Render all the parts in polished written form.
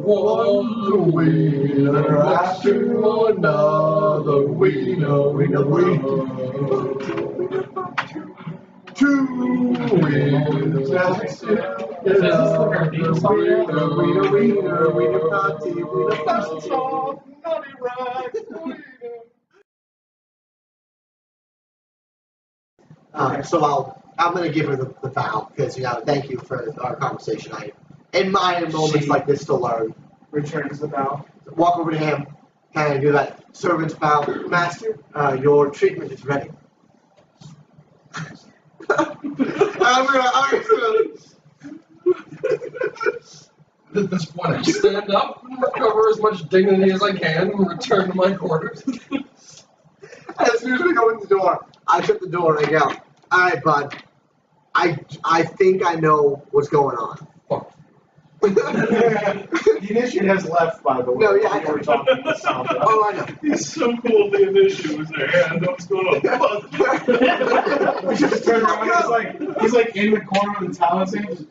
One wiener after another wiener. Two wieners after another wiener party, naughty rags, So I'm gonna give her the vow because thank you for our conversation. I admire moments like this to learn. Returns the bow. Walk over to him, kind of do that servant's bow. Master, your treatment is ready. I'm gonna At this point, I stand up, recover as much dignity as I can, and return to my quarters. As soon as we go in the door, I shut the door and I go, all right, bud, I think I know what's going on. Fuck. The initiate has left, by the way. No, yeah, I know. We're talking to someone. Oh, I know. It's so cool the initiative was there. Yeah, I know what's going on. We just turn around, he's like in the corner of the talent thing.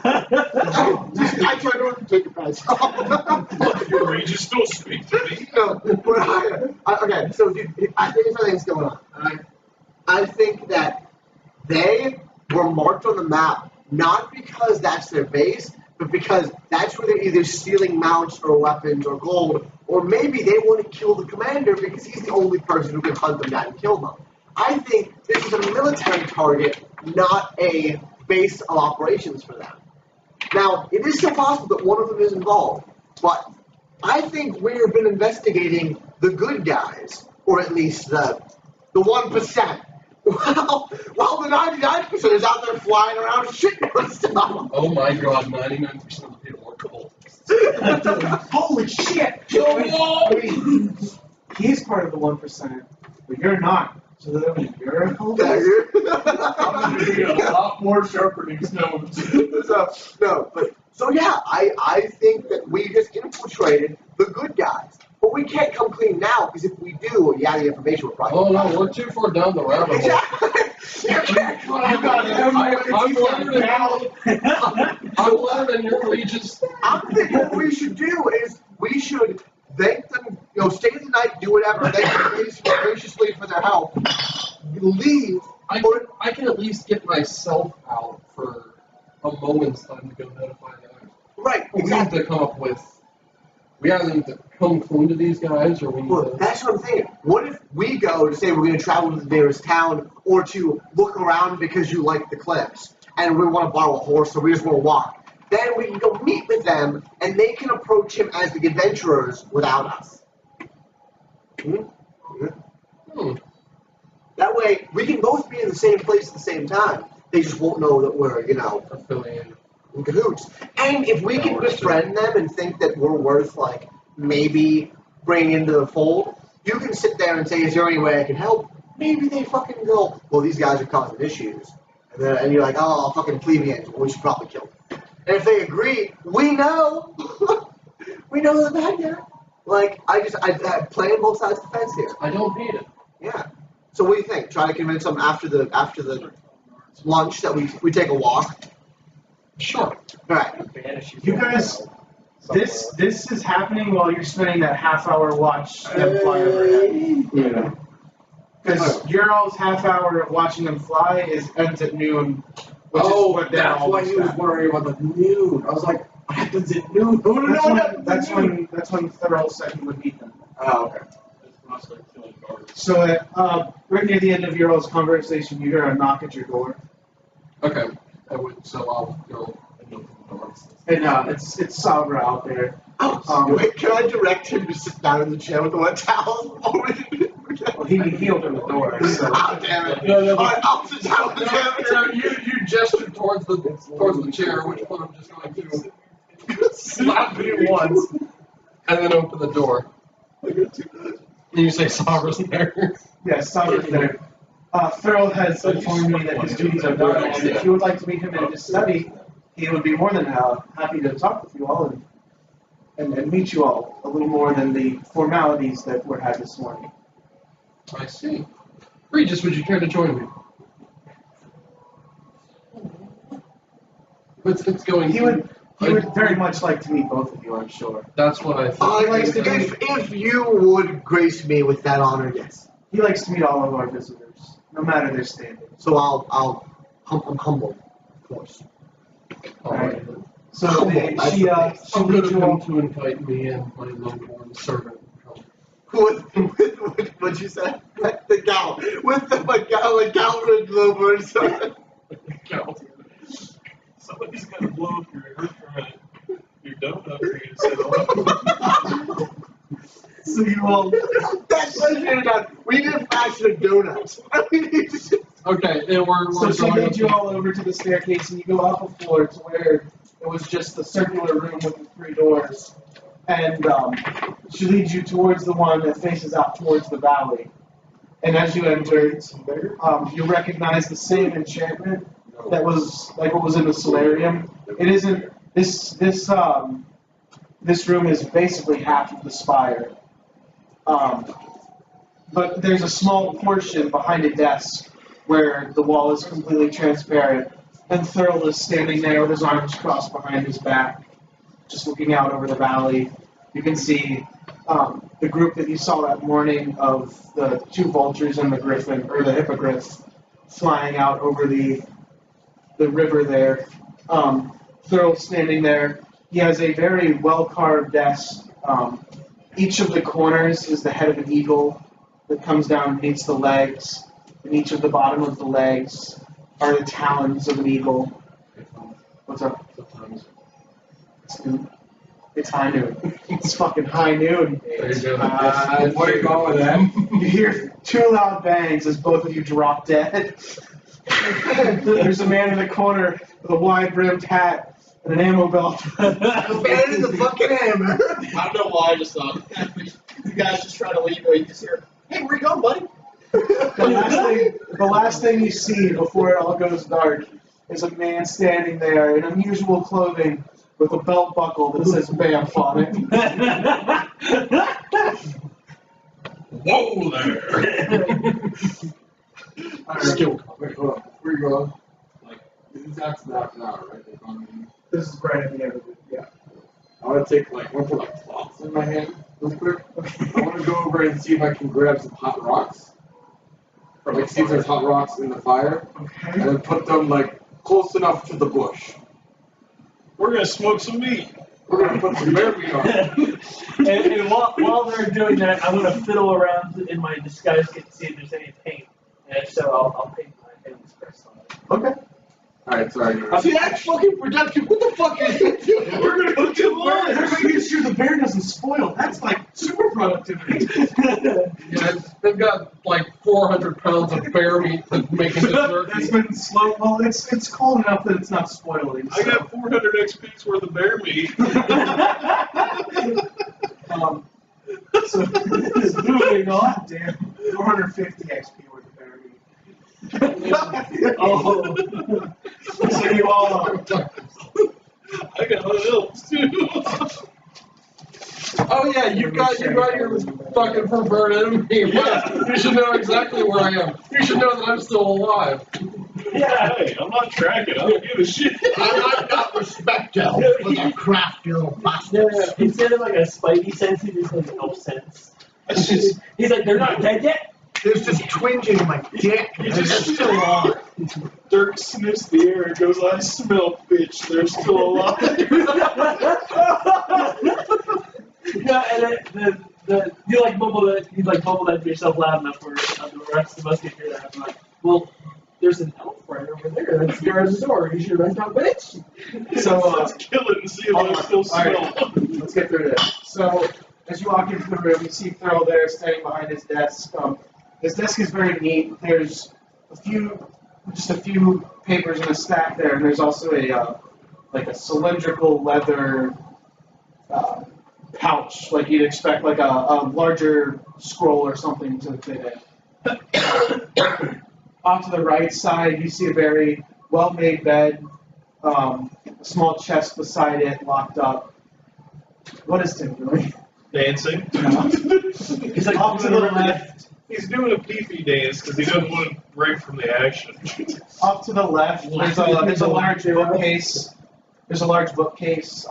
I try to take a price off. Your rage is still sweet to me. No, but okay, so dude, I think something's going on. Alright? I think that they were marked on the map not because that's their base, but because that's where they're either stealing mounts or weapons or gold, or maybe they want to kill the commander because he's the only person who can hunt them down and kill them. I think this is a military target, not a base of operations for them. Now, it is still possible that one of them is involved, but I think we've been investigating the good guys, or at least the 1%, while the 99% is out there flying around shitting on stuff. Oh my god, 99% of the people are cold. Holy shit! He's part of the 1%, but you're not. So that means you're a cult? I'm going to be a lot more sharpening stones. So yeah, I think that we just infiltrated the good guys. But we can't come clean now, because if we do, the information will probably... Oh no, we're too far down the rabbit hole. Exactly. You got him. I'm learning and you're just... I'm thinking what we should do is, we should thank them, stay the night, do whatever, thank them graciously for their help, leave. I can at least get myself out for a moment's time to go notify them. Right, We have to come up with... We either need to come clean to these guys, or we need to... That's what I'm thinking. What if we go to say we're going to travel to the nearest town, or to look around because you like the cliffs, and we want to borrow a horse, so we just want to walk. Then we can go meet with them, and they can approach him as the adventurers without us. That way, we can both be in the same place at the same time. They just won't know that we're, affiliated. in cahoots. And if we can befriend them and think that we're worth, maybe bringing into the fold, you can sit there and say, is there any way I can help? Maybe they fucking go, well, these guys are causing issues. And you're like, oh, fucking plebeians, well, we should probably kill them. And if they agree, we know. We know the bad guy. I playing both sides of the fence here. I don't hate it. Yeah. So what do you think? Try to convince them after the lunch that we take a walk? Sure. Alright. You guys, this is happening while you're spending that half-hour watch them fly overhead. Yeah. Because your all's half-hour of watching them fly ends at noon. Which is what that's why he was worried about the noon. I was like, what happens at noon? That's when Thurl said he would beat them. Oh, okay. So right near the end of your all's conversation, you hear a knock at your door. Okay. So I'll go and open the door. And it's Sabra out there. Wait, can I direct him to sit down in the chair with the wet towels? Well, he opened the door. So. Oh, damn it. No. Alright, I'll sit down with him. You gestured towards the chair, which one I'm just going to slap you once, and then open the door. And you say Sabra's there. Yes, Sabra's there. Thurl has informed me that his duties are done, and if you would like to meet him in his study, he would be more than happy to talk with you all and meet you all a little more than the formalities that were had this morning. I see. Regis, would you care to join me? It's going. He would He would very much like to meet both of you, I'm sure. That's what I thought. If you would grace me with that honor, yes. He likes to meet all of our visitors, no matter their standing. So I'm humble, of course. Right. So Humble, she I'm leads good you of him all. to invite me and my lowborn servant. What'd you say? The gal. With the Calvin Glover. Somebody's gonna blow up your donut for you to sit on. So you all. That's what you're done. We did fashion of donuts. Okay, and we're So she going leads you all over to the staircase, and you go up a floor to where it was just the circular room with the 3 doors. And she leads you towards the one that faces out towards the valley. And as you enter, you recognize the same enchantment that was like what was in the solarium. It isn't this room is basically half of the spire. But there's a small portion behind a desk where the wall is completely transparent, and Thurl is standing there with his arms crossed behind his back, just looking out over the valley. You can see the group that you saw that morning of the 2 vultures and the griffin, or the hippogriff, flying out over the river there. Thurl standing there. He has a very well-carved desk. Each of the corners is the head of an eagle that comes down and meets the legs, and each of the bottom of the legs are the talons of an eagle. What's up? It's high noon. It's fucking high noon. There you go. What are you going with that? You hear 2 loud bangs as both of you drop dead. There's a man in the corner with a wide-brimmed hat and an ammo belt. Abandon the fucking hammer. I don't know why I just thought you guys just trying to leave, but you just hear, hey, where you going, buddy? The last thing you see before it all goes dark is a man standing there in unusual clothing with a belt buckle that says BAMF on it. Whoa there! Skill. Wait, hold on. Where you going? Like, that's half an hour, right? Like, on This is right at the end of it, yeah. I want to take, like, one put, like, cloths in my hand real quick. I want to go over and see if I can grab some hot rocks. Or, like, see if there's hot rocks in the fire. Okay. And then put them, like, close enough to the bush. We're gonna smoke some meat. We're going to put some bear meat on it. And while they're doing that, I'm gonna fiddle around in my disguise kit to see if there's any paint. And if so, I'll paint my family's crest on it. Okay. Alright, sorry. See, that's fucking productive. What the fuck is it doing? We're gonna put them on. They're making sure the bear doesn't spoil. That's like super productivity. Yeah, they've got like 400 pounds of bear meat to make into That's jerky. been slow. Well, it's cold enough that it's not spoiling. I got 400 XP's worth of bear meat. So moving on. Damn, 450 XP worth of bear meat. Oh, so you all. I got hot elves too. Oh yeah, you got your fucking perverted enemy. Yeah, you should know exactly where I am. You should know that I'm still alive. Yeah, hey, I'm not tracking. I don't give a shit. I've got respect, Elf, for the crafty little bastard. No, instead of like a spidey sense, he just has elf sense. It's just, He's like, they're not dead yet? There's just twinging in my dick. You And just- they're still on. Dirk sniffs the air and goes, I smell, bitch. They're still alive. Yeah, and you like mumble that to yourself loud enough for the rest of us to hear that. I'm like, well, there's an elf right over there. That's guards the door. You should run down, bitch. So Let's kill it and see if I still smell. Let's get through this. So, as you walk into the room, you see Thurl there standing behind his desk. His desk is very neat. There's just a few papers in a stack there, and there's also a cylindrical leather pouch, like you'd expect, like a larger scroll or something to fit in. Off to the right side, you see a very well-made bed, a small chest beside it, locked up. What is Tim doing? Dancing. He's like off to the left. He's doing a pee-pee dance because he doesn't want to break from the action. Off to the left, there's a large bookcase There's a large bookcase.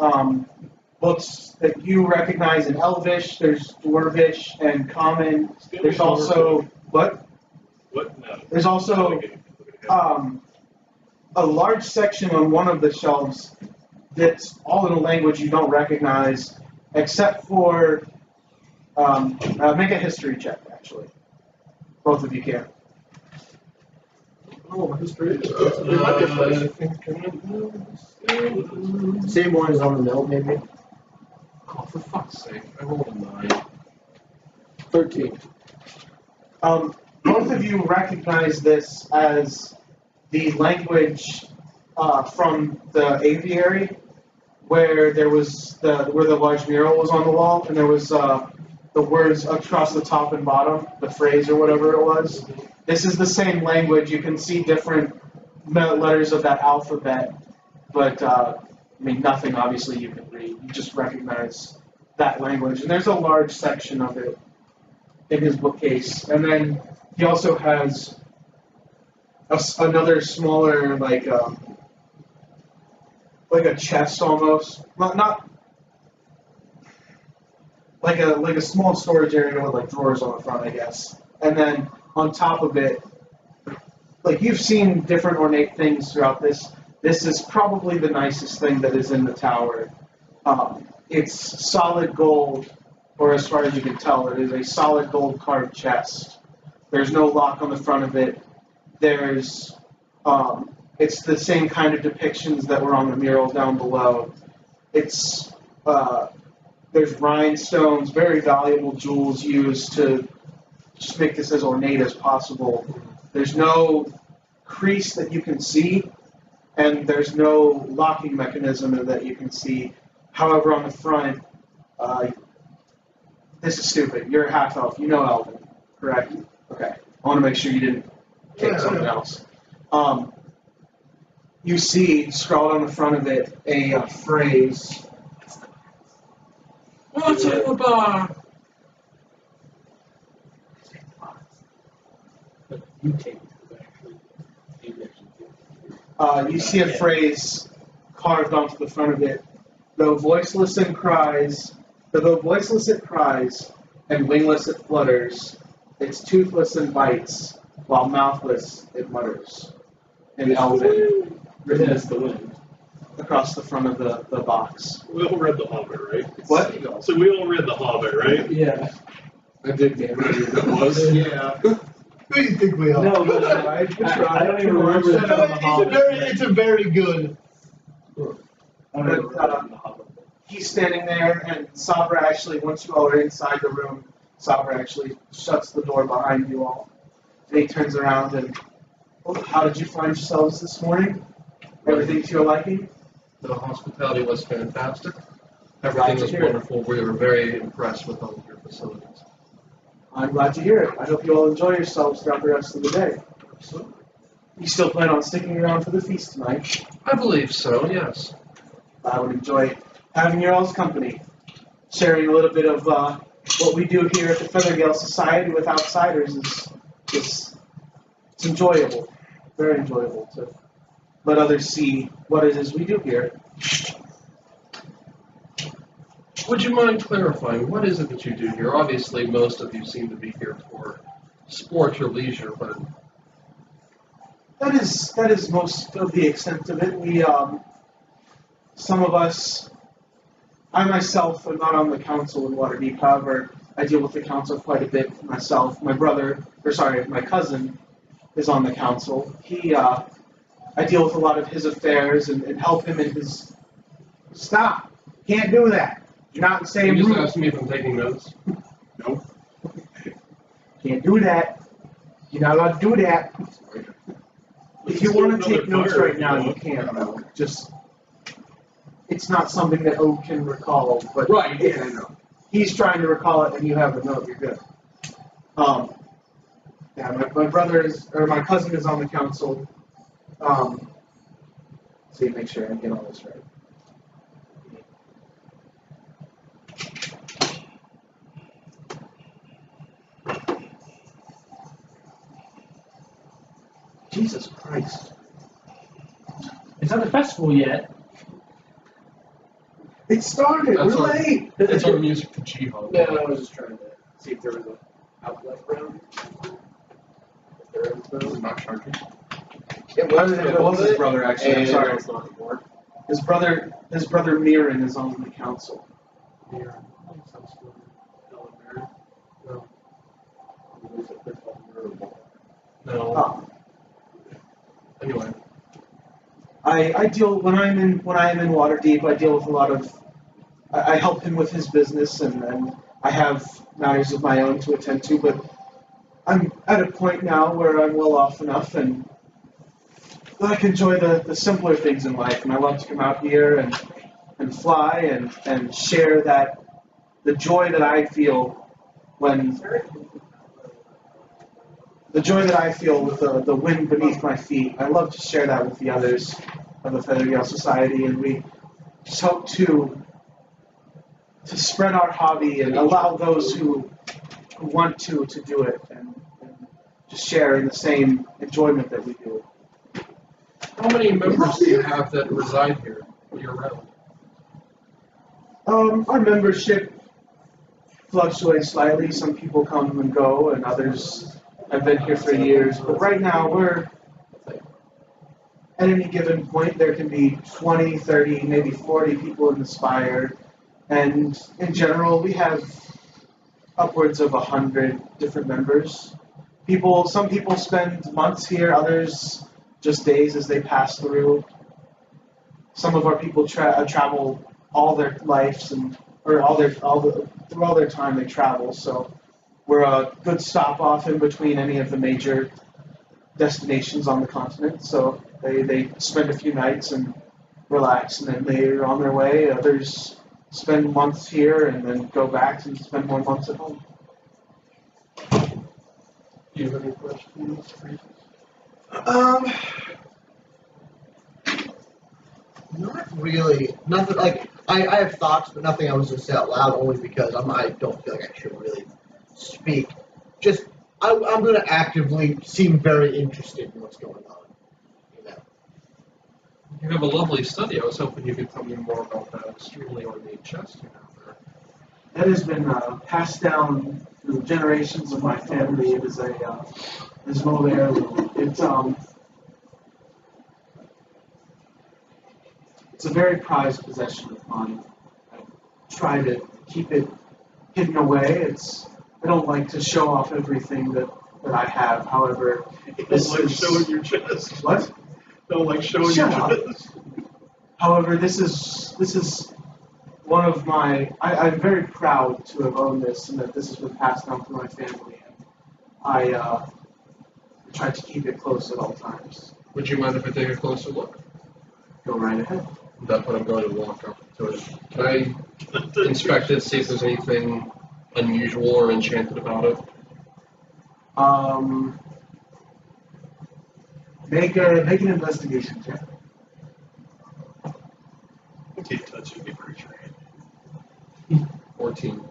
Books that you recognize in Elvish. There's Dwarvish and Common. There's also what? What? No. There's also a large section on one of the shelves that's all in a language you don't recognize, except for make a history check. Actually, both of you can. Oh, history. Same one as on the note, maybe. Oh, for fuck's sake! I rolled a 9. 13. Both of you recognize this as the language from the aviary, where there was where the large mural was on the wall, and there was the words across the top and bottom, the phrase or whatever it was. This is the same language. You can see different letters of that alphabet, but I mean nothing. Obviously, you can read. You just recognize that language, and there's a large section of it in his bookcase, and then he also has another smaller, like a chest almost, not like a small storage area with like drawers on the front, I guess. And then on top of it, like you've seen different ornate things throughout this. This is probably the nicest thing that is in the tower. It's solid gold, or as far as you can tell, it is a solid gold carved chest. There's no lock on the front of it. There's, it's the same kind of depictions that were on the mural down below. It's, there's rhinestones, very valuable jewels used to just make this as ornate as possible. There's no crease that you can see, and there's no locking mechanism that you can see. However, on the front, this is stupid. You're a half elf. You know Elven, correct? Okay. I want to make sure you didn't take something else. You see, scrawled on the front of it, a phrase. What's in the bar? You take it You see a phrase carved onto the front of it. Though voiceless it cries, and wingless it flutters, it's toothless and bites, while mouthless it mutters. In Elven, written as the wind, across the front of the box. We all read The Hobbit, right? What? So we all read The Hobbit, right? Yeah. I did damn it. That was. Yeah. Who do you think we are? No, but I don't even remember that from the Hobbit. It's a very good. I don't even remember from the Hobbit. He's standing there, and Sabra actually, once you all are inside the room, Sabra actually shuts the door behind you all. And he turns around and, well, how did you find yourselves this morning? Everything to your liking? The hospitality was fantastic. Everything was wonderful. We were very impressed with all of your facilities. I'm glad to hear it. I hope you all enjoy yourselves throughout the rest of the day. Absolutely. You still plan on sticking around for the feast tonight? I believe so, yes. I would enjoy having your all's company, sharing a little bit of what we do here at the Feathergale Society with outsiders is it's enjoyable, very enjoyable to let others see what it is we do here. Would you mind clarifying, what is it that you do here? Obviously, most of you seem to be here for sport or leisure, but... That is most of the extent of it. We, some of us, I myself am not on the council in Waterdeep, however, I deal with the council quite a bit myself. My cousin is on the council. I deal with a lot of his affairs and help him in his... Stop! Can't do that! You're not the same You just room. asked me if I'm taking notes. Nope. Can't do that. You're not allowed to do that. If you want to take notes right now, you can, though. Just, it's not something that Oak can recall, but Right, if yeah, I know. he's trying to recall it and you have the note, you're good. Yeah, my cousin is on the council. So you make sure I get all this right. Jesus Christ. It's not the festival yet. It started. That's We're our- late. It's our music to jihad. Yeah, I was just trying to see if there was an outlet round. If there is, though. Not charging. It It was his brother, actually. I'm sorry. It's not anymore. His brother Miran is on the council. Here. Sounds familiar. No. No. Oh. Anyway. I deal when I am in Waterdeep. I deal with a lot of. I help him with his business, and I have matters of my own to attend to. But I'm at a point now where I'm well off enough, and that I can enjoy the simpler things in life. And I love to come out here and fly and share the joy that I feel when. The joy that I feel with the wind beneath my feet, I love to share that with the others of the Feathergale Society, and we just hope to spread our hobby and allow those who want to do it and just share in the same enjoyment that we do. How many members do you have that reside here year-round? Our membership fluctuates slightly. Some people come and go, and others have been here for years. But right now, we're at any given point, there can be 20, 30, maybe 40 people in the Spire. And in general, we have upwards of 100 different members. Some people spend months here, others just days as they pass through. Some of our people travel all their lives through all their time they travel. So we're a good stop off in between any of the major destinations on the continent. So they spend a few nights and relax, and then they're on their way. Others spend months here and then go back and spend more months at home. Do you have any questions? Not really. Nothing like I have thoughts, but nothing I was gonna say out loud. Only because I don't feel like I should really speak. Just I'm gonna actively seem very interested in what's going on. You know. You have a lovely study. I was hoping you could tell me more about that extremely ornate chest you have there. That has been passed down through generations of my family. It is an old heirloom. It's a very prized possession of mine. I try to keep it hidden away. I don't like to show off everything that I have. However, Don't like showing your chest. What? Don't like showing Shut your up. chest. However, this is one of my. I'm very proud to have owned this, and that this has been passed down through my family. And I try to keep it close at all times. Would you mind if I take a closer look? Go right ahead. That's what I'm going to walk up to it. Can I inspect it, see if there's anything unusual or enchanted about it? Make an investigation check. Keep touching me, creature. 14.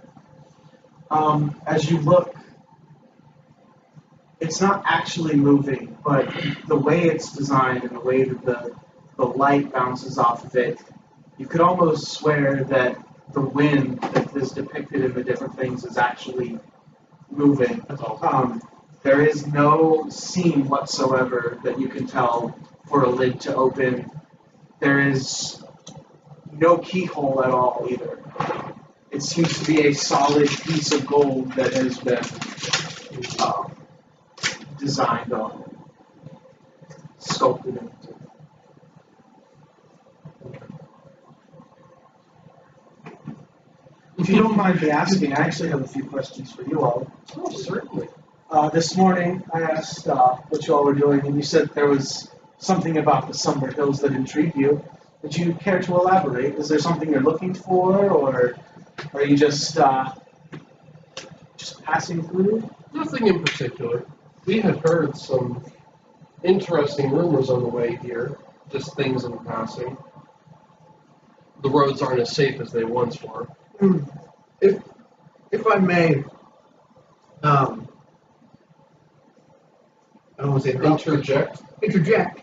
As you look, it's not actually moving, but the way it's designed and the way that the light bounces off of it, you could almost swear that the wind that is depicted in the different things is actually moving. That's awesome. There is no seam whatsoever that you can tell for a lid to open. There is no keyhole at all either. It seems to be a solid piece of gold that has been designed on, sculpted into. If you don't mind me asking, I actually have a few questions for you all. Oh, certainly. This morning, I asked what you all were doing, and you said there was something about the Somber Hills that intrigued you. Would you care to elaborate? Is there something you're looking for, or are you just passing through? Nothing in particular. We had heard some interesting rumors on the way here, just things in passing. The roads aren't as safe as they once were. If I may, I don't want to say Interject. interject.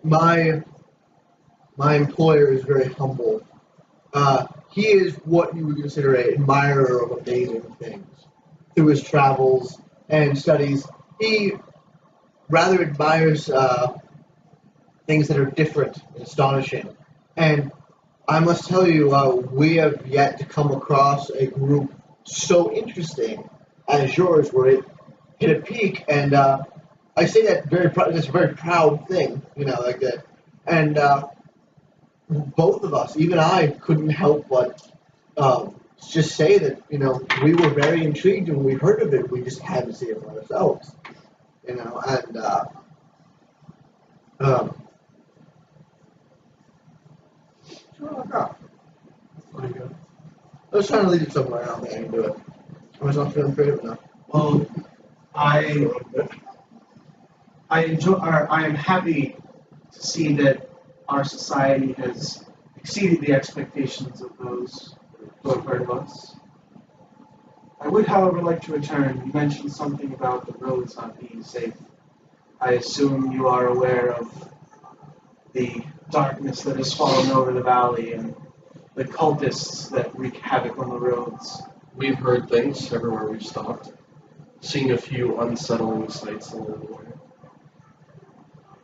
My my employer is very humble. He is what you would consider an admirer of amazing things. Through his travels and studies, he rather admires things that are different and astonishing. And I must tell you, we have yet to come across a group so interesting as yours, where it hit a peak. And I say that it's a very proud thing, like that. And both of us, even I, couldn't help but just say that, we were very intrigued when we heard of it. We just hadn't seen it for ourselves, and I was trying to lead it somewhere. I don't think I can do it. I was not feeling creative enough. Well, I enjoy. Or I am happy to see that our society has exceeded the expectations of those who have heard of us. I would, however, like to return. You mentioned something about the roads not being safe. I assume you are aware of the darkness that has fallen over the valley and the cultists that wreak havoc on the roads. We've heard things everywhere we've stopped. Seen a few unsettling sights along the way.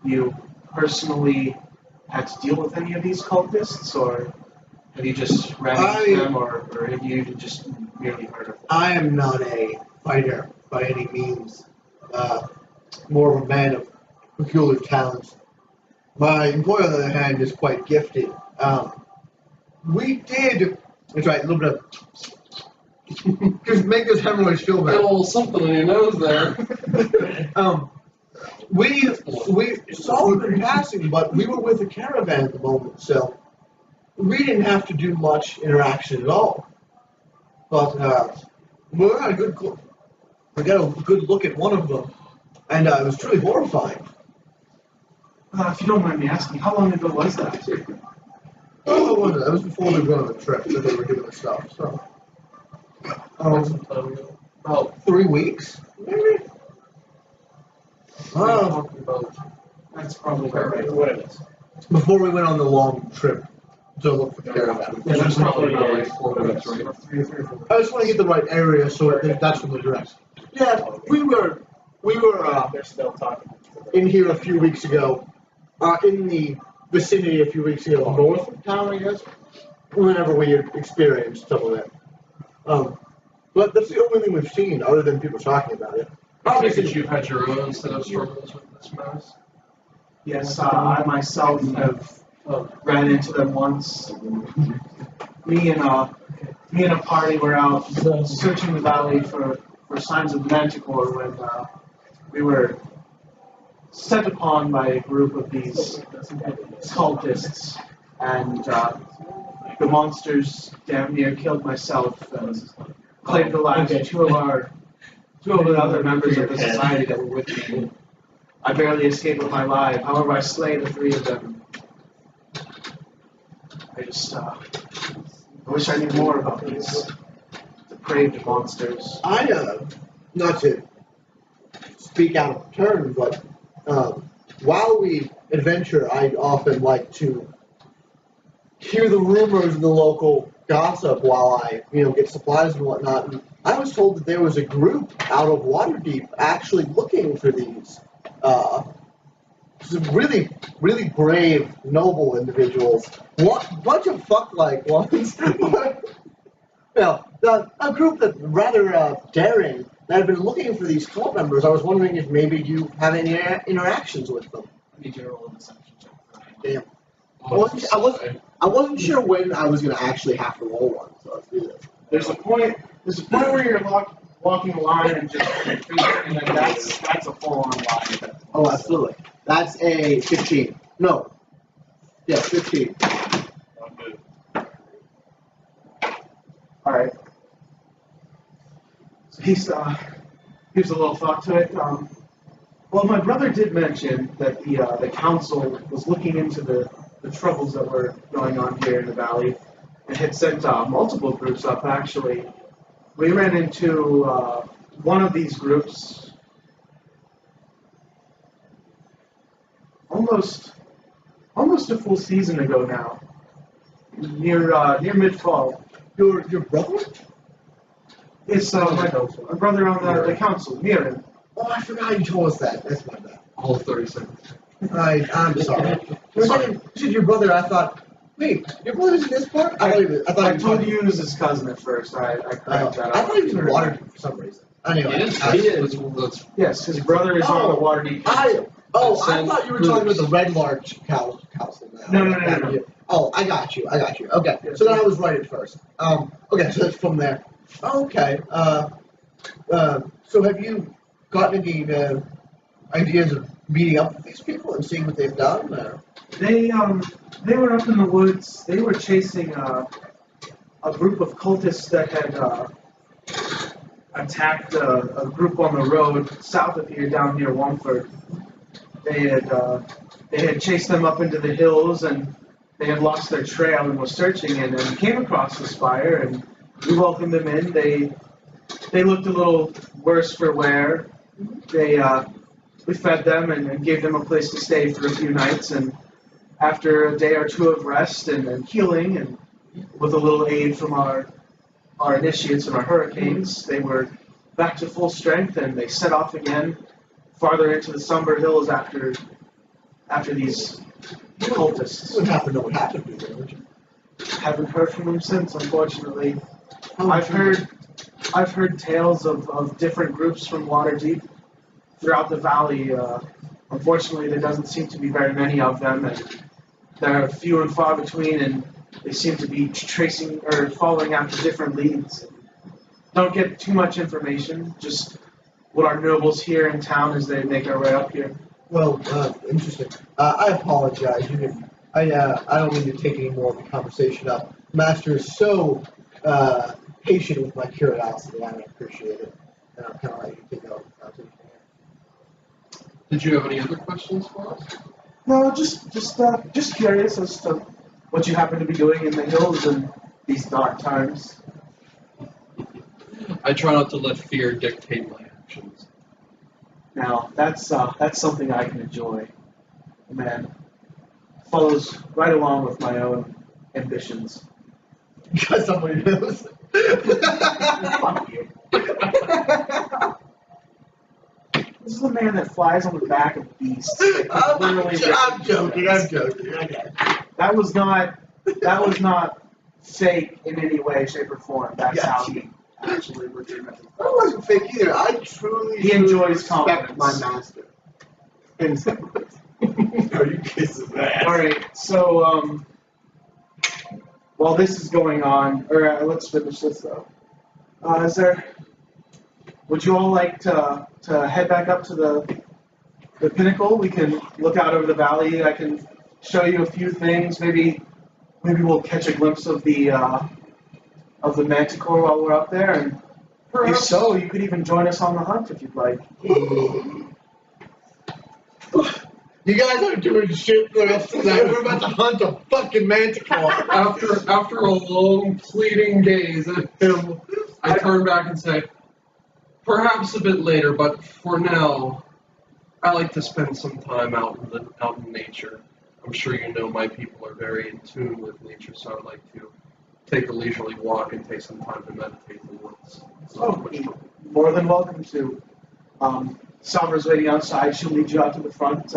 You personally had to deal with any of these cultists, or have you just ran into them, or have you just merely heard of them? I am not a fighter by any means. More of a man of peculiar talents. My employer, on the other hand, is quite gifted. We did. That's right, a little bit of. Just make those hemorrhoids feel Got a better. little something on your nose there. We saw them in passing, but we were with a caravan at the moment, so we didn't have to do much interaction at all. But we got a good look at one of them, and it was truly horrifying. If you don't mind me asking, how long ago was that? Oh, what was it? That was before we went on the trip that they were doing the stuff. So, about 3 weeks, maybe. Talking about That's probably right. What it is. Before we went on the long trip to look for the caravan. Yeah, that's probably probably about like 4 minutes, right? 3 or 4. I just want to get the right area, so that's from the direct. Yeah, we were They're still talking. in here a few weeks ago, in the vicinity a few weeks ago, north of town, I guess. Whenever we experienced some of that. But that's the only thing we've seen, other than people talking about it. Obviously, you've had your own set of struggles with this mess. Yes, I myself have ran into them once. Me and a party were out searching the valley for signs of manticore when we were set upon by a group of these cultists, and the monsters damn near killed myself and claimed the lives of two of the other members of the society that were with me. I barely escaped with my life. However, I slay the 3 of them. I wish I knew more about these depraved monsters. Not to speak out of turn, but while we adventure, I'd often like to hear the rumors and the local gossip while I, get supplies and whatnot. And I was told that there was a group out of Waterdeep actually looking for these some really, really brave, noble individuals. Bunch of fuck-like ones. A group that rather daring that have been looking for these cult members. I was wondering if maybe you have any interactions with them. Need you to roll a deception check. Damn. I wasn't sure when I was going to actually have to roll one, so let's do this. There's a point where you're walking a line and just and that's a full-on line. Oh, absolutely. That's a 15. No. Yeah, 15. I'm good. All right. So here's a little thought to it. Well, my brother did mention that the council was looking into the troubles that were going on here in the valley, and had sent multiple groups up. Actually, we ran into one of these groups almost almost a full season ago now. Near mid-fall. Your brother? It's my brother on the council, Mirren. Oh, I forgot you told us that. That's my bad. All 30 seconds. I'm sorry. You said your brother. I thought. Wait, your brother's in this part? I told you he was his cousin at first. I corrected that. I thought he was in Waterdeep for some reason. Anyway, Yes, his brother is on the Waterdeep. I thought you were talking about the Red Larch Council now. No. Oh, I got you. Okay, so then I was right at first. Okay, so that's from there. Okay. So have you gotten any ideas of meeting up with these people and seeing what they've done? Or? They were up in the woods. They were chasing a group of cultists that had attacked a group on the road south of here, down near Womford. They had chased them up into the hills, and they had lost their trail and were searching, and then came across this fire, and we welcomed them in. They looked a little worse for wear. We fed them and gave them a place to stay for a few nights, and after a day or two of rest and healing, and with a little aid from our initiates and our hurricanes, they were back to full strength, and they set off again farther into the somber hills after these cultists. What happened? What happened to them? Haven't heard from them since, unfortunately. I've heard tales of different groups from Waterdeep throughout the valley. Unfortunately, there doesn't seem to be very many of them, and they're few and far between, and they seem to be tracing or following after different leads. Don't get too much information, just what our nobles here in town as they make their way up here. Well, interesting. I apologize. I don't mean to take any more of the conversation up. Master is so patient with my curiosity. I appreciate it. And I'm kind of letting you take over the conversation. Did you have any other questions for us? No, just curious as to what you happen to be doing in the hills in these dark times. I try not to let fear dictate my actions. Now, that's something I can enjoy. Man, follows right along with my own ambitions. Because somebody knows. Fuck you. This is the man that flies on the back of beasts. I'm joking. Okay. That was not fake in any way, shape, or form. That's how he actually legitimately. That wasn't fake either. I truly enjoys respect confidence. my master. Are you kissing that? All right, so while this is going on, or let's finish this though. Would you all like to head back up to the pinnacle? We can look out over the valley. I can show you a few things. Maybe we'll catch a glimpse of the manticore while we're up there. And if so, you could even join us on the hunt if you'd like. You guys are doing shit for us tonight. We're about to hunt a fucking manticore. After a long pleading gaze at him, I turn back and say, perhaps a bit later, but for now, I like to spend some time out in nature. I'm sure you know my people are very in tune with nature, so I'd like to take a leisurely walk and take some time to meditate in the woods. More than welcome to. Salva's waiting outside. She'll lead you out to the front.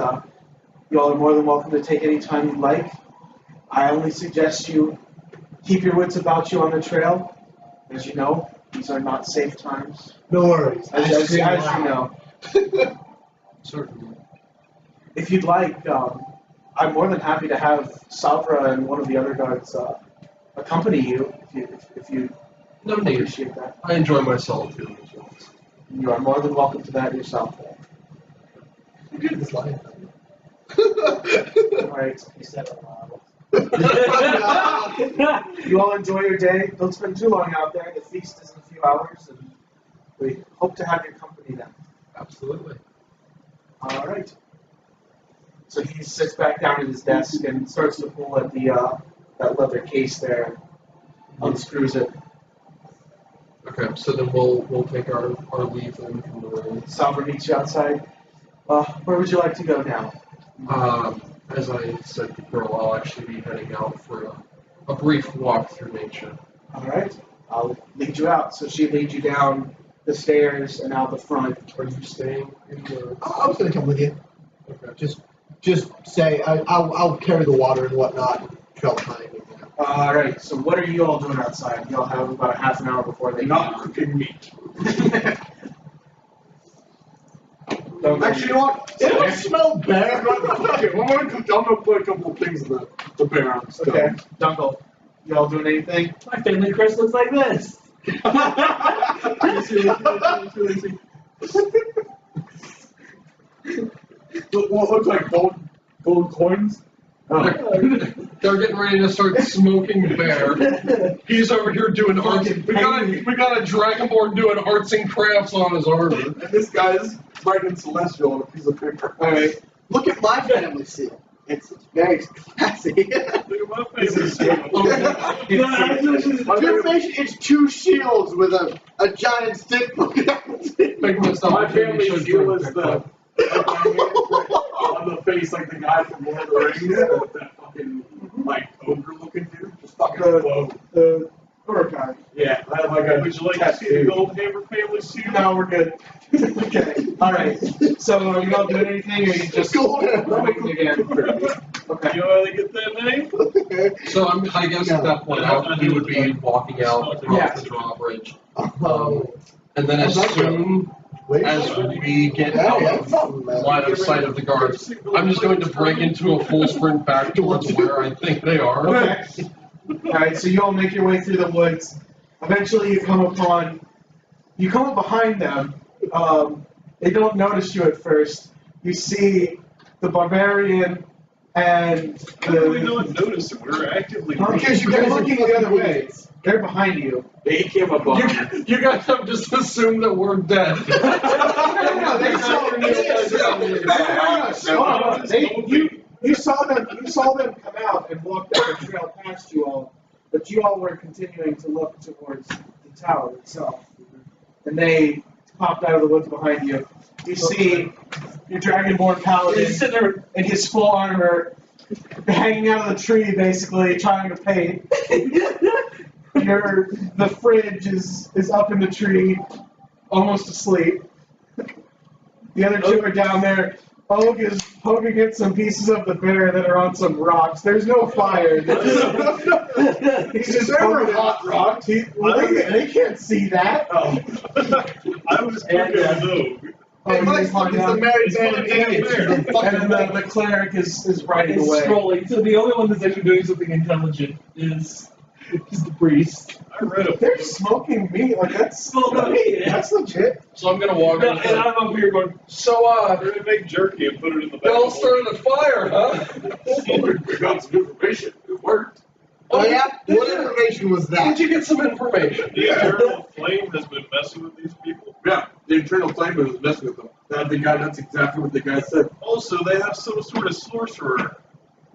You all are more than welcome to take any time you like. I only suggest you keep your wits about you on the trail. As you know, these are not safe times. No worries. As you know. Certainly. If you'd like, I'm more than happy to have Salva and one of the other guards accompany you if you No need. appreciate that. I enjoy my solitude as well. You are more than welcome to that yourself. You're good at this line. All right. He said it loud. You all enjoy your day. Don't spend too long out there. The feast is in a few hours, and we hope to have your company then. Absolutely. All right. So he sits back down at his desk and starts to pull at that leather case there, unscrews it. Okay, so then we'll take our leave then from the room. Salva meets you outside. Where would you like to go now? as I said to Pearl, I'll actually be heading out for a brief walk through nature. All right, I'll lead you out. So she leads you down the stairs and out the front. Are you staying in the... I was gonna come with you. Okay. Just say I'll carry the water and whatnot. Trail behind me. All right, so what are you all doing outside? You all have about a half an hour before they Not cooking meat. Actually, you know what? It don't smell bad. Okay, I'm gonna put a couple of things in the bear on stuff. Okay, Dunkel, you all doing anything? My family crest looks like this. What looks like gold coins? They're getting ready to start smoking bear. He's over here doing arts. We got a dragonborn doing arts and crafts on his armor. And this guy's writing Celestial on a piece of paper. Alright, look at my family seal. It's very classy. Look at my face. It's two shields with a giant stick poking out. My family seal is the on the face like the guy from Lord of the Rings. That fucking like ogre looking dude. Just fucking whoa. The Urukai. Yeah, I have like a Would you like to see the Goldhammer family seal? No, we're good. Okay, all right. So are you all doing anything, or you just going again? Okay. You know how they get that name? So I guess at that point we would be walking out across the drawbridge. And then as soon as we get out of line of sight of the guards, I'm just going to break into a full sprint back towards where I think they are. Okay. All right, so you all make your way through the woods. Eventually, you come up behind them. They don't notice you at first. You see the barbarian and How do we not notice it? We're actively. Because you They're guys are looking the other way. They're behind you. They came up on You guys have just assumed that we're dead. You saw them come out and walk down the trail past you all, but you all were continuing to look towards the tower itself. And they popped out of the woods behind you. You see your Dragonborn paladin He's sitting there. in his full armor, hanging out of the tree, basically trying to paint. The fridge is up in the tree, almost asleep. The other two are down there. Og is poking at some pieces of the bear that are on some rocks. There's no fire. He's just poking at hot rocks. They can't see that. Oh. I was cooking a dog. It looks like it's a married man and idiot. And then the cleric is riding He's away. scrolling. So the only one that's actually doing something intelligent is the priest. I read a They're smoking meat. Like that's legit. So I'm gonna walk And in. I'm over here going, So They're gonna make jerky and put it in the back. y'all started a fire, huh? We got some information. It worked. Oh yeah? What information was Did that? you get some information? The eternal flame has been messing with these people. Yeah, the internal flame was messing with them. That's exactly what the guy said. Also, they have some sort of sorcerer.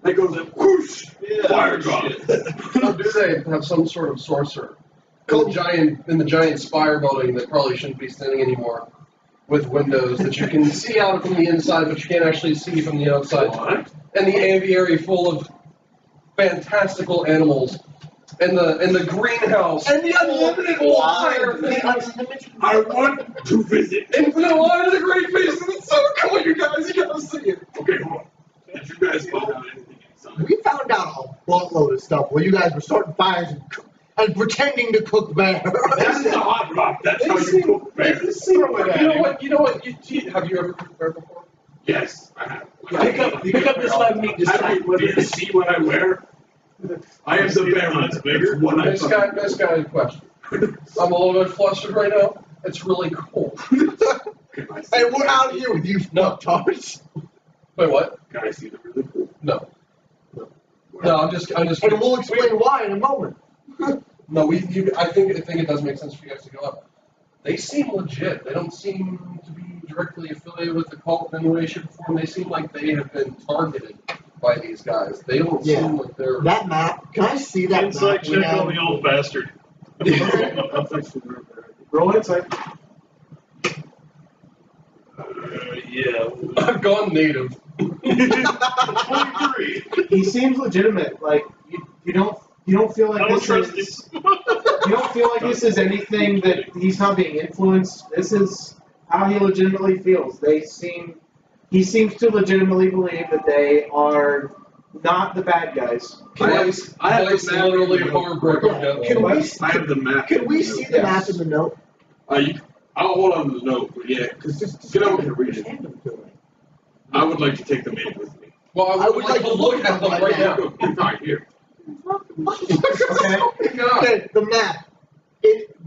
It goes in whoosh, Yeah, fire god. Or do they have some sort of sorcerer? In the giant spire building that probably shouldn't be standing anymore, with windows that you can see out from the inside, but you can't actually see from the outside. What? And the aviary full of fantastical animals. And the greenhouse. And the unlimited wine. I want to visit. Infinite wine is a great feast, and it's so cool, you guys. You gotta see it. Okay, hold on. Did you guys find out anything inside? We found out a buttload of stuff while you guys were starting fires and pretending to cook bear. That's the hot rock. That's how you cook bear. You know what? Have you ever cooked bear before? Yes, I have. pick up this lab meat. Just I do you see what I wear? I am the bear. It's bigger. What I This guy has a question. I'm a little bit flustered right now. It's really cool. Hey, we're out here with you fucktards. Wait, what? Can I see the really cool? No. No, I'm just. And we'll explain why in a moment. No, I think it does make sense for you guys to go up. They seem legit. They don't seem to be directly affiliated with the cult in any way, shape, or form. They seem like they have been targeted by these guys. They don't seem like they're. That map. Can I see that Insight map? we check on have? the old bastard. Roll insight. Yeah. I've gone native. 23. He seems legitimate. Like you don't feel like I don't this trust is. him. You don't feel like this is anything that he's not being influenced. This is how he legitimately feels. He seems to legitimately believe that they are not the bad guys. I have It's the map. literally heartbreaking. Can we, I have the map. can we see the map in the note? I'll hold on to the note, but yeah, because just get over and read it. I would like to take the map with me. Well, I would like to look at them right now. Fine, here. Okay, the map.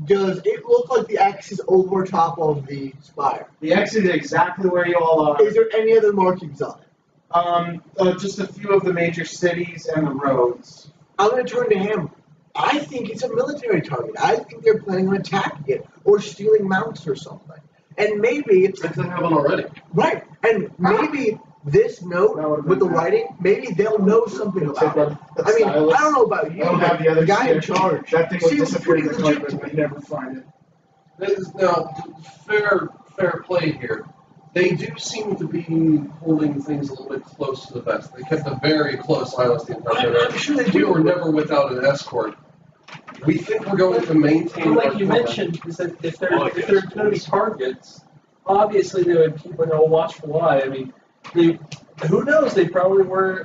Does it look like the X is over top of the spire? The X is exactly where you all are. Is there any other markings on it? Just a few of the major cities and the roads. I'm going to turn to him. I think it's a military target. I think they're planning on attacking it or stealing mounts or something. And maybe If they haven't already. right. And maybe this note with the writing, maybe they'll know something about it. I mean, I don't know about you, I don't have the but other the guy in stick. charge. That thing would seems disappear in the pretty carpet, legit. but you never find it. Now, fair play here. They do seem to be holding things a little bit close to the vest. They kept a very close eye on the entire I'm sure they We do. were never without an escort. We think we're going to maintain But our like you cover. mentioned, is that if they're going to be targets, obviously they would keep a watchful eye. I mean, who knows? They probably were.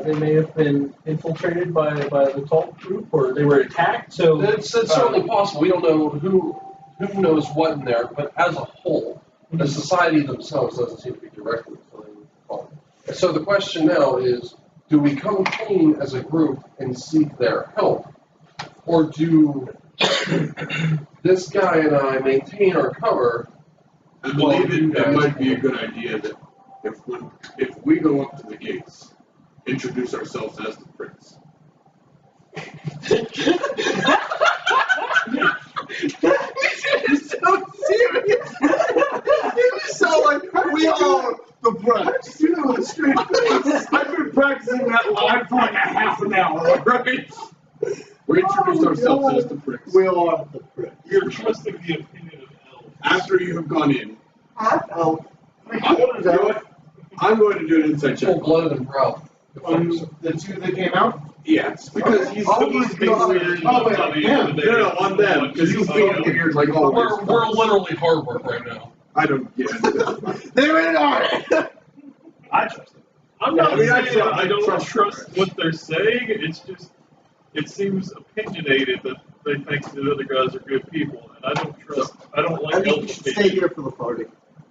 They may have been infiltrated by the cult group, or they were attacked. So It's certainly possible. We don't know who knows what in there, but as a whole, the society themselves doesn't seem to be directly playing the cult. So the question now is, do we come clean as a group and seek their help? Or do this guy and I maintain our cover? I believe it might be a good idea that if we go up to the gates, introduce ourselves as the prince. It's so serious. It was so like, we are the prince. I've been practicing that line for like a half an hour, right? We introduce ourselves as the prince. We are the prince. You're trusting the opinion of elves. After you have gone in, Half elf. you know what? I'm going to do an insight check. Full-blooded and proud. The two that came out? Yes, because he's Oh my being God. weird. Oh, wait, on him. No, on them, because he's being weird like always. We're literally hard work right now. I don't get it. There it are. I trust him. I'm not I mean, saying I I don't trust trust what they're saying. It's just, it seems opinionated that they think the other guys are good people, and I don't trust. I don't I like think you elf should stay opinion. here for the party.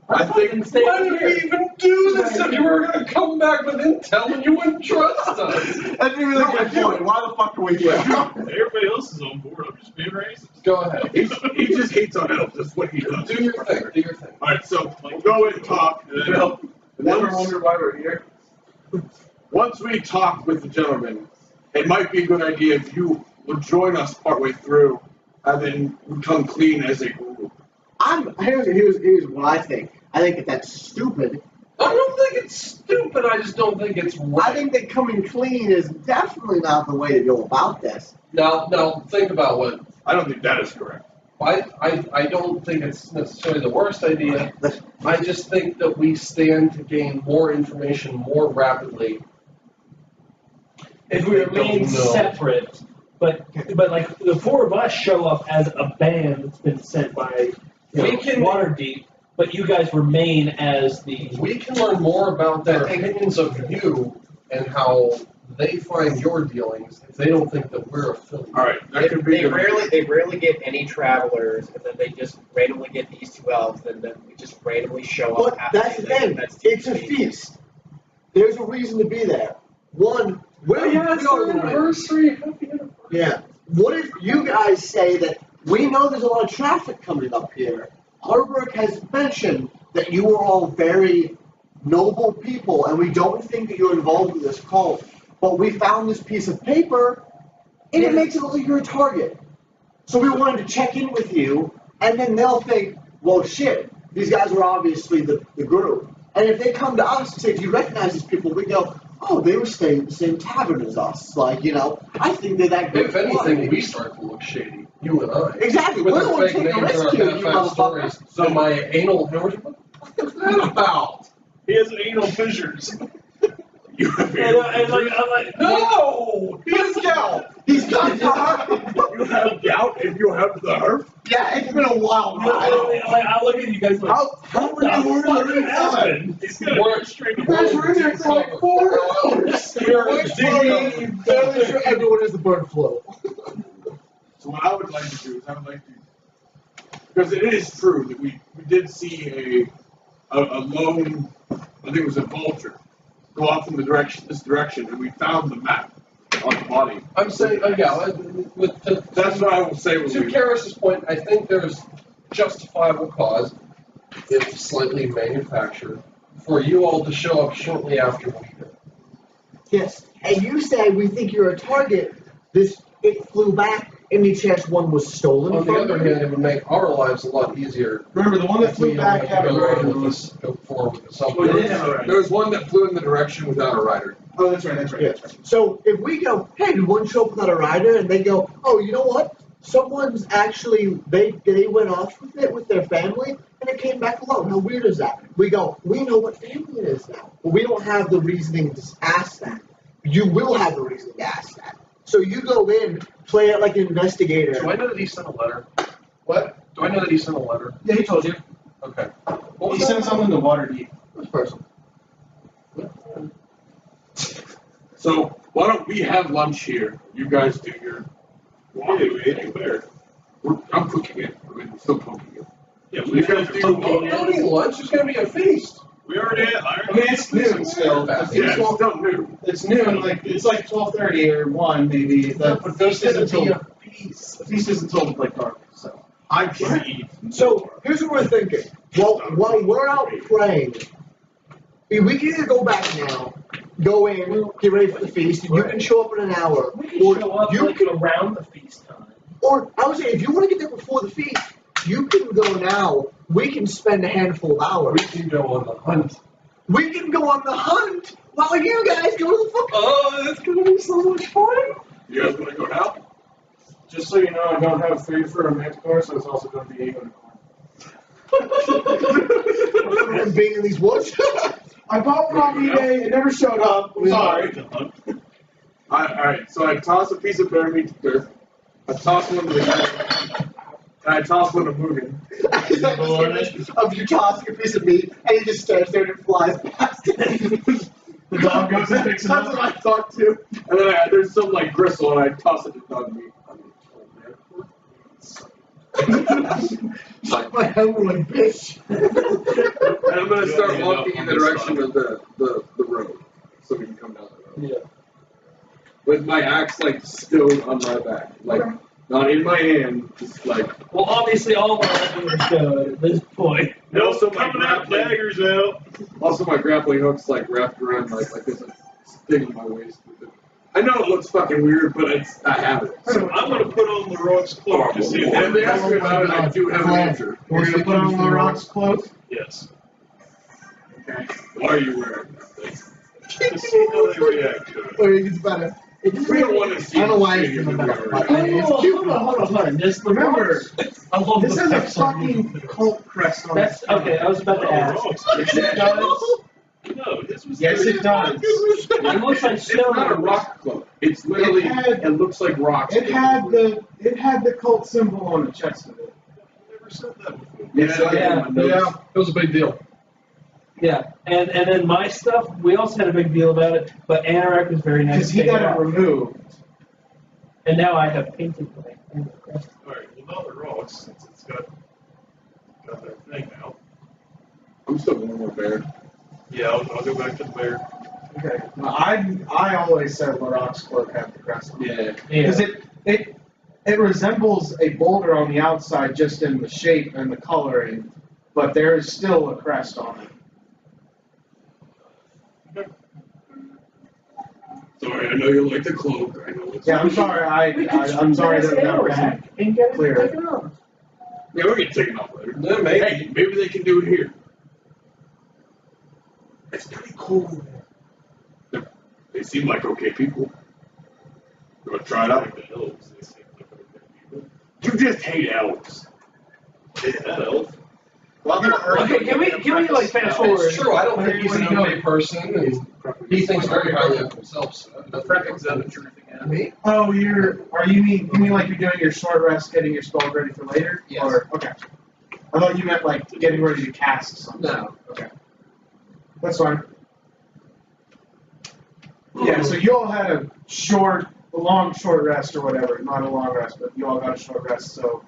I think Why did we even do this if you were going to come back with intel and you wouldn't trust us? That's a really good point. Why the fuck are we here? Everybody else is on board. I'm just being racist. Go ahead. he just hates on elves. That's what he does. Do your thing. Do your thing. All right, so we'll go and talk. Never wonder why we're here. Once we talk with the gentleman, it might be a good idea if you would join us partway through, and then we come clean as a group. Here's what I think. I think that that's stupid. I don't think it's stupid. I just don't think it's right. I think that coming clean is definitely not the way to go about this. Now, think about what. I don't think that is correct. I don't think it's necessarily the worst idea. I just think that we stand to gain more information more rapidly. if we remain separate, but like the four of us show up as a band that's been sent by Waterdeep, but you guys remain as the. We can learn more about their opinions of you and how they find your dealings if they don't think that we're affiliated. All right, that could be They rarely get any travelers, and then they just randomly get these two elves, and then we just randomly show up. But that's the thing. It's a feast. There's a reason to be there. One, It's our anniversary. Happy anniversary. Yeah. What if you guys say that we know there's a lot of traffic coming up here? Harburg has mentioned that you are all very noble people, and we don't think that you're involved with this cult. But we found this piece of paper, and it makes it look like you're a target. So we wanted to check in with you, and then they'll think, well, shit, these guys are obviously the group. And if they come to us and say, do you recognize these people? We go, oh, they were staying at the same tavern as us. Like, you know, I think they're that good. If anything, we start to look shady. You and I. Exactly. With We're the our ones fake taking the names risk and here, our you half-assed motherfuckers. stories. So my anal hemorrhage, what is that about? He has anal fissures. You have And I'm like, No! He has gout. He's got gout. you have gout if you have the herp. Yeah, it's been a while. I look at you guys like, How what the fuck happened? He's got a very strange You guys were in there for like 4 hours. I'm fairly sure everyone has the bird flu. So what I would like to do is I would like to, because it is true that we did see a lone, I think it was a vulture, go off in this direction, and we found the map on the body. I'm saying, That's what I will say with to you. Karras's point, I think there's justifiable cause, if slightly manufactured, for you all to show up shortly after we did. Yes, and you say we think you're a target. It flew back. Any chance one was stolen On the from other you? hand, it would make our lives a lot easier. Remember, the one that flew back had a rider. Go forward with something. Well, it did have a rider. There was one that flew in the direction without a rider. Oh, that's right. Yeah. So if we go, hey, did one show up without a rider? And they go, oh, you know what? Someone's actually, they went off with it with their family, and it came back alone. How weird is that? We go, we know what family it is now. But we don't have the reasoning to ask that. You will have the reasoning to ask that. So you go in, play it like an investigator. Do I know that he sent a letter? What? Do I know that he sent a letter? Yeah, he told you. Okay. He sent something to Waterdeep. This person. So why don't we have lunch here? You guys do your. Well, we ate there. I'm cooking it. I mean, we're still cooking it. Yeah, You we guys have do. to. Don't need lunch. There's going to be a feast. We already had. I mean, it's noon still. Yeah, it's still new. It's noon. Like it's like 12:30 or 1 maybe. The feast isn't until the feast isn't until like dark. So I can eat. So here's what we're thinking. While we're out praying, we can either go back now, go in, get ready for the feast. You can show up in an hour. we can show up you like can, around the feast time. or I would say, if you want to get there before the feast, you can go now. We can spend a handful of hours. We can go on the hunt. We can go on the hunt while you guys go to the fucking. Oh, that's gonna be so much fun. You guys want to go now? just so you know, I don't have food for a manticore, so it's also going to be a unicorn. And being in these woods. I bought one on eBay. It never showed up. I'm sorry. Alright, so I toss a piece of bear meat to Dirk. I toss one to the guy. And I toss one to Mugen. Of you tossing a piece of meat, and he just stands there and it flies past it. The dog goes and picks it That's up. what I thought too. And then there's some like gristle, and I toss it to dog meat. Suck my hemorrhoid, bitch. And I'm gonna start walking in the direction of the road, so we can come down the road. Yeah. With my axe like still on my back, like not in my hand, just like. Well, obviously all of our weapons are good at this point. No, Also, my coming out, grappling- daggers out. Also, my grappling hook's like wrapped around like there's a thing in my waist. With it. I know it looks fucking weird, but I have it. So I'm gonna put on Laurent's cloak to see if And if they ask me about it, I do have an answer. We're going to put on Laurent's clothes. Yes. Okay. Why are you wearing that thing? To see how they react to it. Or it's better. It's We don't want to see. I don't know why you it's doing better. that. Hold on. Just Remember, I love this the has a pecs on you. fucking cult crest on That's it. okay. I was about to ask. Yes, it does. No, this was. Yes, it does. It looks like It's snow. not a rock cloak. It's literally. It looks like rocks. It had the cult symbol on the chest of it. I've never said that before. Yes, I Yeah. am. I know. Yeah, it was a big deal. Yeah, and then my stuff, we also had a big deal about it, but Anorak was very nice. Because to he take got off. it removed. And now I have painted my crest. Alright, well, not the rocks, since it's got that thing now. I'm still going with bear. Yeah, I'll go back to the bear. Okay. I always said Laurent's cloak had the crest on it. Yeah. Because it resembles a boulder on the outside just in the shape and the coloring, but there is still a crest on it. Sorry, I know you like the cloak. I know it's. Yeah, I'm sorry. I'm sorry that that wasn't And get it clear. taken off. Yeah, we're gonna take it off later. Yeah, maybe. Hey, maybe they can do it here. It's pretty cool. They seem like okay people. You wanna try it out? Like the elves, they seem like okay people. You just hate elves. Hey, that elf. A Okay, can we like fast forward? It's true. I don't think he's an okay person, and he thinks very highly of himself. So The prepping's out of everything else. Me? Oh, you mean like you're doing your short rest, getting your spell ready for later? Yes. Or, okay. I thought you meant like getting ready to cast something. No. Okay. That's fine. Yeah, so you all had a long short rest or whatever. Not a long rest, but you all got a short rest, so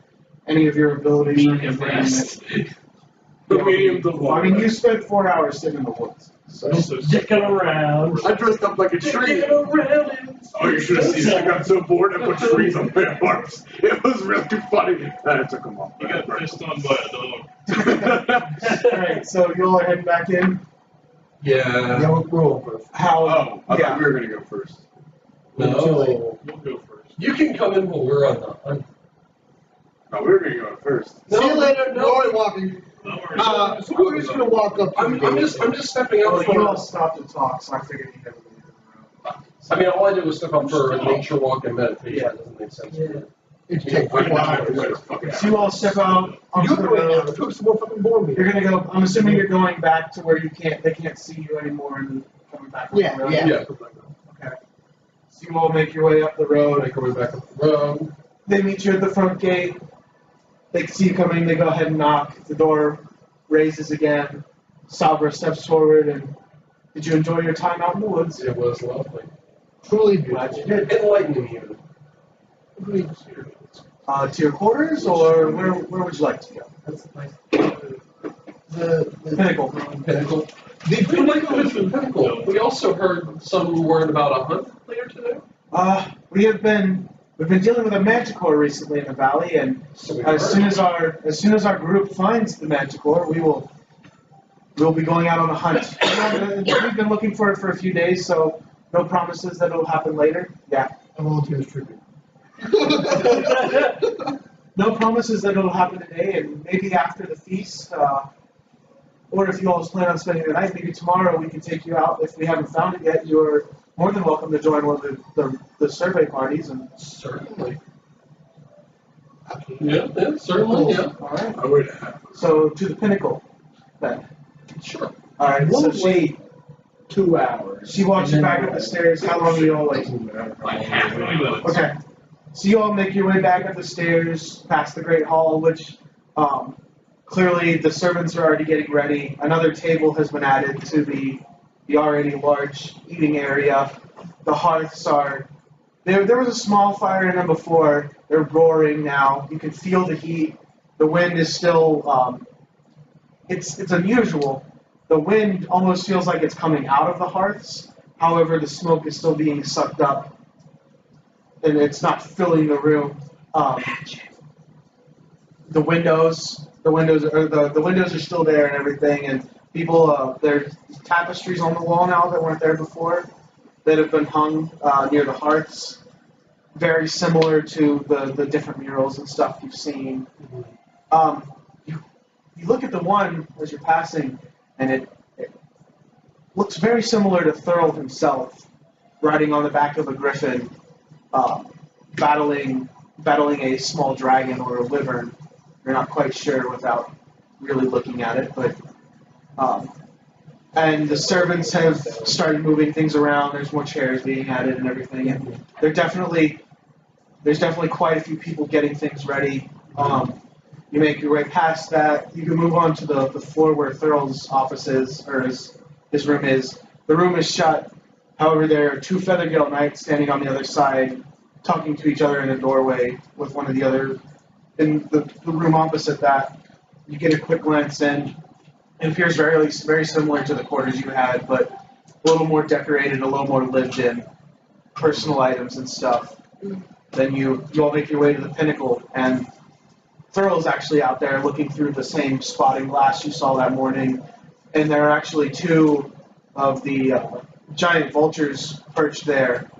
any of your abilities or Medium anything rest. that- The medium to Well, I mean, you spent 4 hours sitting in the woods. So. Dicking around. I dressed up like a tree. Dicking around. Oh, you should have seen it. I got so bored I put trees on my arms. It was really funny. And I took them off. You got pissed on by a dog. Alright, so you all are heading back in? yeah. Yeah, we're over. How? Oh, I Yeah. thought we were going to go first. No. We'll go first. You can come in while we're on the hunt. No, we were going to go first. See you later. No, already walking. No worries. Who's gonna walk up? To I'm the just stepping Well, out you all for. stopped to talk, so I figured you never leave in a row. I mean, all I did was step up for a nature walk and meditation. Yeah. That doesn't make sense. Yeah. It takes 4 hours. So you all step out onto You're the going now. road. Took some more fucking board You're gonna go. I'm assuming you're going back to where they can't see you anymore and coming back. Up Yeah, the road. yeah. Yeah. Okay. So you all make your way up the road. Make our way back up the road. They meet you at the front gate. They see you coming. They go ahead and knock. The door raises again. Sabra steps forward and. Did you enjoy your time out in the woods? It was lovely. Truly Glad you beautiful. did. Enlightening even. To your quarters, or where would you like to go? That's nice. The Pinnacle. Pinnacle. The We might go pinnacle. to the Pinnacle. We also heard some word about a hunt later today. We've been dealing with a manticore recently in the valley, and So we as heard. soon as our group finds the manticore, we'll be going out on a hunt. We've been looking for it for a few days, so no promises that it'll happen later. Yeah. I volunteer as tribute. No promises that it'll happen today, and maybe after the feast, or if you all plan on spending the night, maybe tomorrow we can take you out. If we haven't found it yet, you're more than welcome to join one of the survey parties. And Certainly. Yeah, certainly, yeah. all right. I would have. So to the pinnacle, then. Sure. All right. So she 2 hours. she walks you back up the stairs. How long are you all wait? Like half a minute. Okay. So you all make your way back up the stairs, past the Great Hall, which clearly the servants are already getting ready. Another table has been added to the already large eating area. The hearths are there was a small fire in them before. They're roaring now. You can feel the heat. The wind is still it's unusual. The wind almost feels like it's coming out of the hearths. However, the smoke is still being sucked up. And it's not filling the room. The windows are still there and everything, and people, there's tapestries on the wall now that weren't there before, that have been hung near the hearths, very similar to the different murals and stuff you've seen. You look at the one as you're passing, and it looks very similar to Thurl himself, riding on the back of a griffin, battling a small dragon or a wyvern. You're not quite sure without really looking at it, but and the servants have started moving things around. There's more chairs being added and everything, and there's definitely quite a few people getting things ready. You make your way past that. You can move on to the floor where Thurl's office is, or his room is. The room is shut. However, there are 2 Feathergale knights standing on the other side, talking to each other in a doorway with one of the other. In the room opposite that, you get a quick glance in. It appears very similar to the quarters you had, but a little more decorated, a little more lived in, personal items and stuff. Then you all make your way to the pinnacle, and Thurl's actually out there looking through the same spotting glass you saw that morning, and there are actually 2 of the giant vultures perched there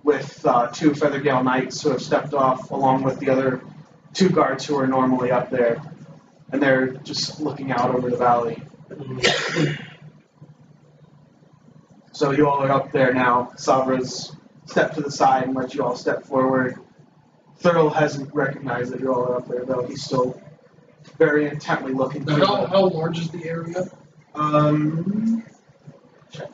with 2 Feathergale knights who have stepped off, along with the other 2 guards who are normally up there, and they're just looking out over the valley. So you all are up there now. Sabra's stepped to the side and let you all step forward. Thurl hasn't recognized that you all are up there, though. He's still very intently looking through. Now, how large is the area? Check.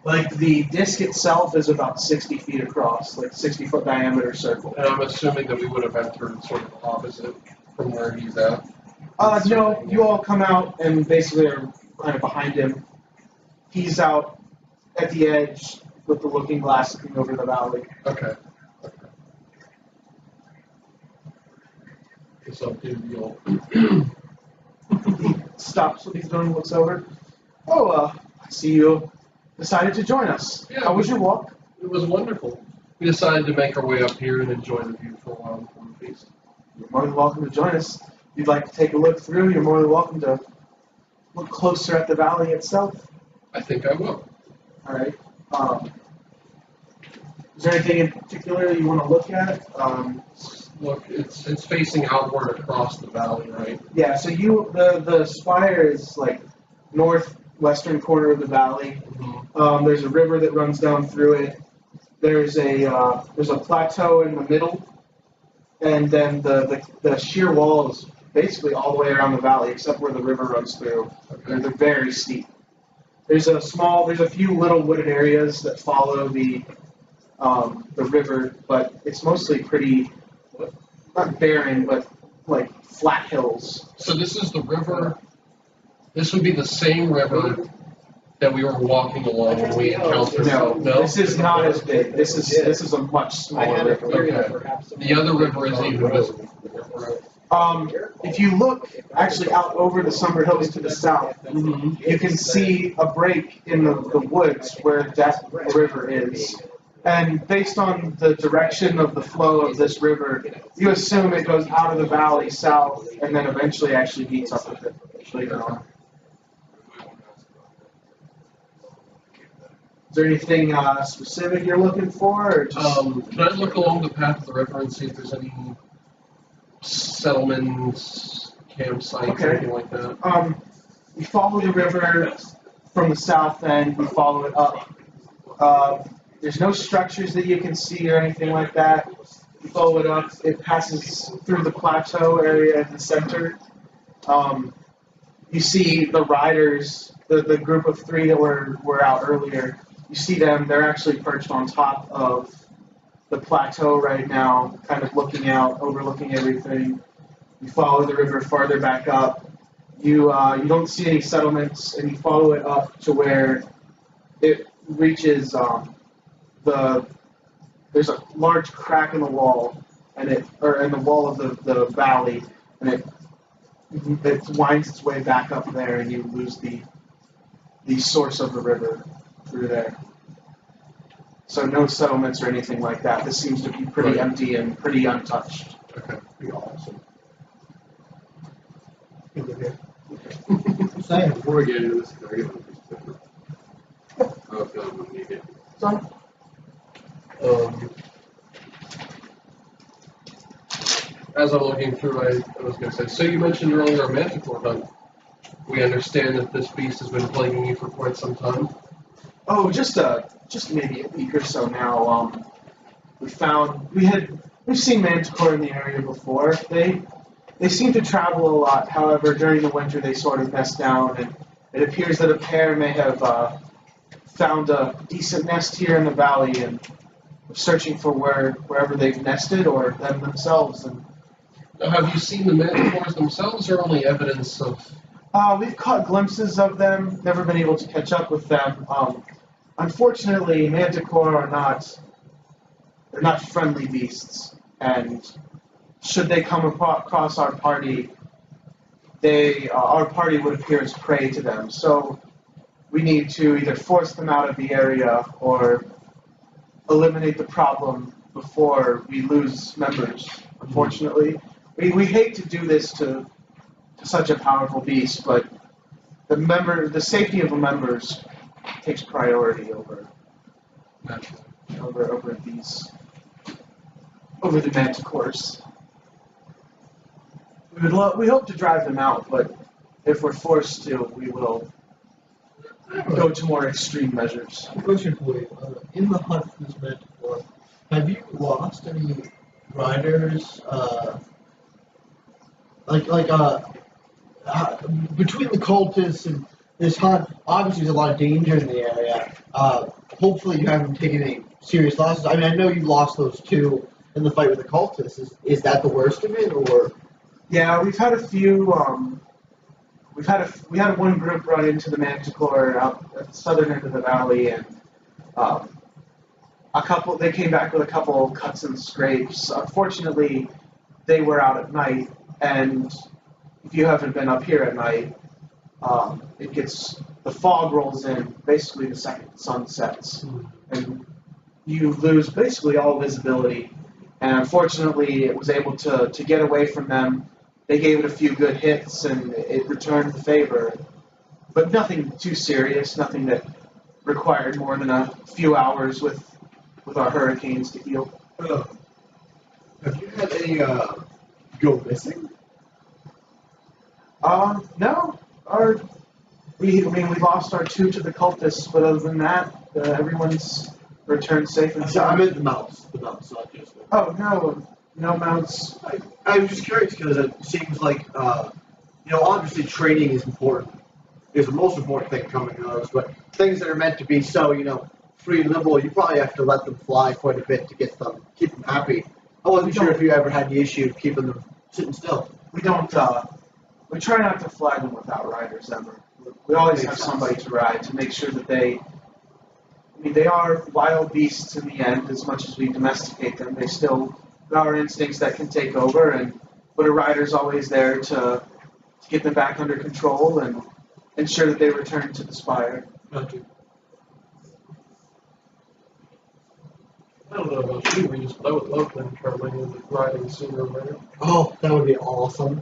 Like the disc itself is about 60 feet across, like 60-foot diameter circle. And I'm assuming that we would have entered sort of opposite from where he's at. No, you all come out and basically are kind of behind him. He's out at the edge with the looking glass looking over the valley. Okay. Guess I'll do the old. He stops what he's doing and looks over. Oh, I see you decided to join us. Yeah. How was your walk? It was wonderful. We decided to make our way up here and enjoy the view for a while before the feast. You're more than welcome to join us. If you'd like to take a look through, you're more than welcome to look closer at the valley itself. I think I will. All right. Is there anything in particular you want to look at? Look, it's facing outward across the valley, right? Yeah. So the spire is like northwestern corner of the valley. Mm-hmm. There's a river that runs down through it. There's a plateau in the middle, and then the sheer walls basically all the way around the valley except where the river runs through. Okay. They're very steep. There's a few little wooded areas that follow the river, but it's mostly pretty, not barren, but like flat hills. So this is the river. This would be the same river that we were walking along when we encountered. No, this is not as big. This is a much smaller river. Okay. The other river is even visible. If you look actually out over the Summer Hills to the south, you can see a break in the woods where that river is. And based on the direction of the flow of this river, you assume it goes out of the valley south and then eventually actually meets up with it later on. Is there anything specific you're looking for? Or just... Can I look along the path of the river and see if there's any settlements, campsites, anything like that? We follow the river from the south end. We follow it up. There's no structures that you can see or anything like that. You follow it up. It passes through the plateau area in the center. You see the riders, the group of three that were out earlier. You see them. They're actually perched on top of the plateau right now, kind of looking out, overlooking everything. You follow the river farther back up. You don't see any settlements, and you follow it up to where it reaches there's a large crack in the wall, in the wall of the valley, and it winds its way back up there, and you lose the source of the river through there. So no settlements or anything like that. This seems to be pretty empty and pretty untouched. Okay, pretty awesome. Sam, before we get into this, can I get a piece of paper? I don't feel I'm gonna need it. As I'm looking through, I was going to say, so you mentioned earlier a manticore hunt. We understand that this beast has been plaguing you for quite some time. Oh, just maybe a week or so now. We've seen manticore in the area before. They seem to travel a lot. However, during the winter they sort of nest down, and it appears that a pair may have found a decent nest here in the valley and are searching for wherever they've nested or them themselves. And Now, have you seen the manticores themselves, or only evidence of? we've caught glimpses of them. Never been able to catch up with them. Unfortunately, manticore are not friendly beasts, and should they come across our party, our party would appear as prey to them. So we need to either force them out of the area or eliminate the problem before we lose members. Unfortunately, we hate to do this to such a powerful beast, but the safety of the members takes priority over the manticores. We hope to drive them out, but if we're forced to, we will go to more extreme measures. Question for you. In the hunt for this manticore, Have you lost any riders? Between the cultists and this hunt, obviously there's a lot of danger in the area. Hopefully you haven't taken any serious losses. I mean, I know you lost those two in the fight with the cultists. Is that the worst of it, or? Yeah, we've had a few. We had one group run into the Manticore out at the southern end of the valley, and they came back with a couple cuts and scrapes. Unfortunately, they were out at night, and if you haven't been up here at night, the fog rolls in basically the second the sun sets, and you lose basically all visibility. And unfortunately, it was able to get away from them. They gave it a few good hits, and it returned the favor. But nothing too serious, nothing that required more than a few hours with our hurricanes to heal. Have you had any go missing? No. We lost our two to the cultists, but other than that, everyone's returned safe and I sound. meant the mounts, not just the. Oh, no mounts. I was just curious because it seems like, obviously training is important. Is the most important thing coming to those, but things that are meant to be so, free and liberal, you probably have to let them fly quite a bit to keep them happy. I wasn't sure if you ever had any issue keeping them sitting still. We don't, we try not to fly them without riders ever. We always have somebody to ride to make sure that they are wild beasts in the end. As much as we domesticate them, there are instincts that can take over, but a rider's always there to get them back under control and ensure that they return to the spire. Gotcha. I don't know about you, I would love them traveling and riding sooner or later. Oh, that would be awesome.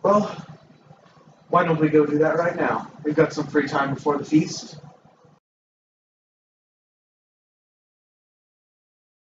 Well, why don't we go do that right now? We've got some free time before the feast.